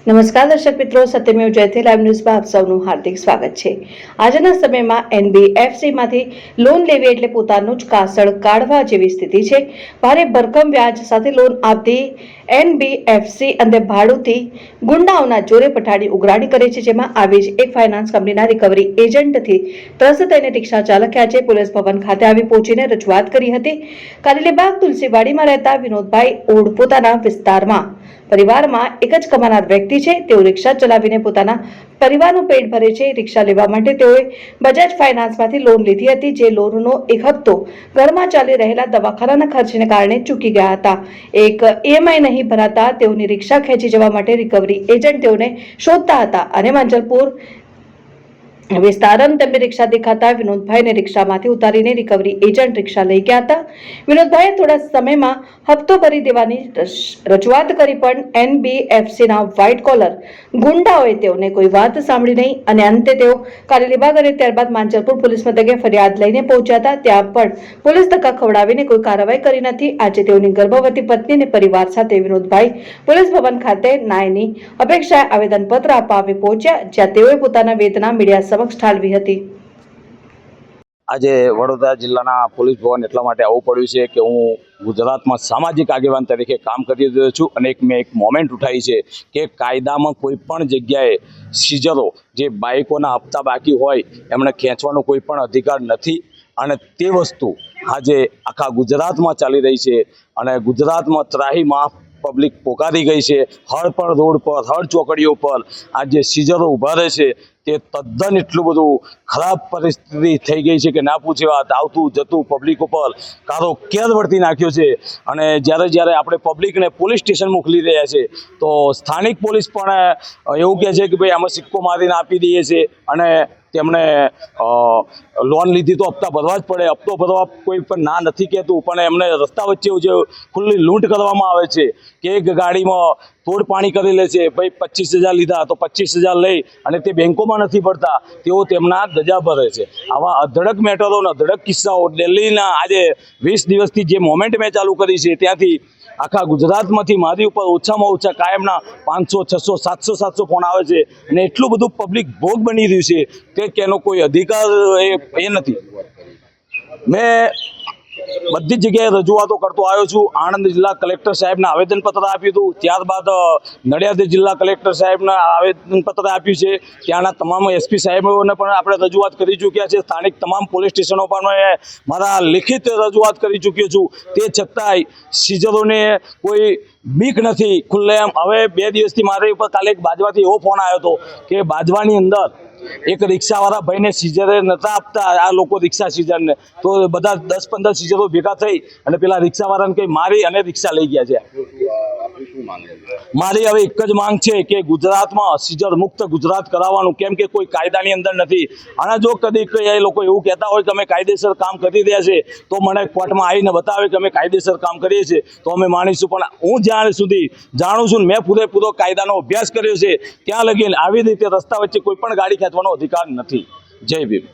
નમસ્કાર દર્શક મિત્રો, સત્યમેવ જયતે લાઈવ ન્યૂઝમાં આપ સૌનું હાર્દિક સ્વાગત છે। આજના સમયમાં એનબીએફસીમાંથી લોન લેવી એટલે પોતાનું જ કાસળ કાઢવા જેવી સ્થિતિ છે। ભારે ભરખમ વ્યાજ સાથે લોન આપતી એનબીએફસી અંતે ભાડુતી ગુંડાઓના જોરે પઠાડી ઉઘરાણી કરે છે, જેમાં આવી જ એક ફાઇનાન્સ કંપનીના રિકવરી એજન્ટથી ત્રસ્ત થઈને રિક્ષા ચાલકે આજે પોલીસ ભવન ખાતે આવી પહોંચીને રજૂઆત કરી હતી। કારેલીબાગ તુલસીવાડીમાં રહેતા વિનોદભાઈ ઓડ પોતાના વિસ્તારમાં પરિવારમાં એક જ કમાનાર વ્યક્તિ છે। તેઓ રિક્ષા ચલાવીને પોતાના પરિવારનું પેટ ભરે છે। રિક્ષા લેવા માટે તેઓએ બજાજ ફાઇનાન્સમાંથી લોન લીધી હતી, જે લોનનો એક હપ્તો ઘરમાં ચાલી રહેલા દવાખાનાના ખર્ચને કારણે ચૂકી ગયા હતા। એક ઈએમઆઈ નહીં ભરાતા તેઓની રિક્ષા ખેંચી જવા માટે રિકવરી એજન્ટ તેઓને શોધતા હતા અને માંજલપુર વિસ્તારમાં તેમની રિક્ષા દેખાતા વિનોદભાઈને રિક્ષામાંથી ઉતારીને રિકવરી એજન્ટ રિક્ષા લઈ ગયા હતા। વિનોદભાઈએ થોડા સમયમાં હપ્તો ભરી દેવાની રજૂઆત કરી, પણ એનબીએફસીના વ્હાઇટ કોલર ગુંડાઓએ તેઓને કોઈ વાત સાંભળી નહીં અને અંતે તેઓ કારેલીબાગ અને ત્યારબાદ માંજલપુર પોલીસ મથકે ફરિયાદ લઈને પહોંચ્યા હતા। ત્યાં પણ પોલીસ ધક્કા ખવડાવીને કોઈ કાર્યવાહી કરી નથી। આજે તેઓની ગર્ભવતી પત્ની અને પરિવાર સાથે વિનોદભાઈ પોલીસ ભવન ખાતે ન્યાયની અપેક્ષાએ આવેદનપત્ર આપવા આવી પહોંચ્યા, જ્યાં તેઓએ પોતાના વેદના મીડિયા સમક્ષ ઠાલવી હતી। આજે વડોદરા જિલ્લાના પોલીસ ભવન એટલા માટે આવવું પડ્યું છે કે હું ગુજરાતમાં સામાજિક આગેવાન તરીકે કામ કરી રહ્યો છું અને મેં એક મોમેન્ટ ઉઠાવી છે કે કાયદામાં કોઈ પણ જગ્યાએ સીઝરો જે બાઇકોના હપ્તા બાકી હોય એમણે ખેંચવાનો કોઈ પણ અધિકાર નથી અને તે વસ્તુ આજે આખા ગુજરાતમાં ચાલી રહી છે અને ગુજરાતમાં ત્રાહીમામ પબ્લિક પોકારી ગઈ છે। હર પર રોડ પર, હર ચોકડીઓ પર આ જે સીઝરો ઊભા રહે છે તે તદ્દન એટલું બધું ખરાબ પરિસ્થિતિ થઈ ગઈ છે કે ના પૂછે વાત। આવતું જતું પબ્લિક ઉપર કારો કેર વર્તી નાખ્યો છે અને જ્યારે આપણે પબ્લિકને પોલીસ સ્ટેશન મોકલી રહ્યા છે તો સ્થાનિક પોલીસ પણ એવું કહે છે કે ભાઈ અમે સિક્કો મારીને આપી દઈએ છીએ અને તેમણે લોન લીધી તો હપ્તા ભરવા જ પડે। હપ્તો ભરવા કોઈ પણ ના નથી કહેતું, પણ એમને રસ્તા વચ્ચે જે ખુલ્લી લૂંટ કરવામાં આવે છે કે એક ગાડીમાં તોડ પાણી કરી લે છે। ભાઈ 25,000 લીધા તો 25,000 લઈ અને તે બેંકોમાં નથી ભરતા, તેઓ તેમના ગજા ભરે છે। આવા અધડક મેટરો અને અધડક કિસ્સાઓ દિલ્હીના આજે 20 દિવસથી જે મોમેન્ટ મેં ચાલુ કરી છે ત્યાંથી આખા ગુજરાતમાંથી મારી ઉપર ઓછામાં ઓછા કાયમના 500, 600, 700 ફોન આવે છે અને એટલું બધું પબ્લિક ભોગ બની રહ્યું છે કે એનો કોઈ અધિકાર એ નથી। મેં બધી જગ્યાએ રજૂઆતો કરતો આવ્યો છું। આણંદ જિલ્લા કલેક્ટર સાહેબને આવેદનપત્ર આપ્યું હતું, ત્યારબાદ નડિયાદ જિલ્લા કલેક્ટર સાહેબને આવેદનપત્ર આપ્યું છે। ત્યાંના તમામ એસપી સાહેબોને પણ આપણે રજૂઆત કરી ચૂક્યા છે। સ્થાનિક તમામ પોલીસ સ્ટેશનો પર મારા લિખિત રજૂઆત કરી ચૂક્યો છું। તે છતાંય સીઝરોને કોઈ બીક નથી ખુલ્લેઆમ। હવે 2 દિવસથી મારી ઉપર કાલે એક બાજવાથી એવો ફોન આવ્યો હતો કે બાજવાની અંદર એક રિક્ષાવાળા ભાઈને સીઝરે નતા આપતા આ લોકો રિક્ષા સીઝરને, તો બધા 10-15 સીઝરો ભેગા થઈ અને પેલા રિક્ષાવાળાને કંઈ મારી અને રિક્ષા લઈ ગયા છે। મારી હવે એક જ માંગ છે કે ગુજરાતમાં સીઝર મુક્ત ગુજરાત કરાવવાનું, કેમ કે કોઈ કાયદાની અંદર નથી। અને જો કદી એ લોકો એવું કહેતા હોય કે અમે કાયદેસર કામ કરી રહ્યા છે તો મને કોર્ટમાં આવીને બતાવે કે અમે કાયદેસર કામ કરીએ છીએ તો અમે માનીશું, પણ હું જ્યાં સુધી જાણું છું મેં પૂરેપૂરો કાયદાનો અભ્યાસ કર્યો છે ત્યાં લગીને આવી રીતે રસ્તા વચ્ચે કોઈ પણ ગાડી ખેંચવાનો અધિકાર નથી। જય ભીમ।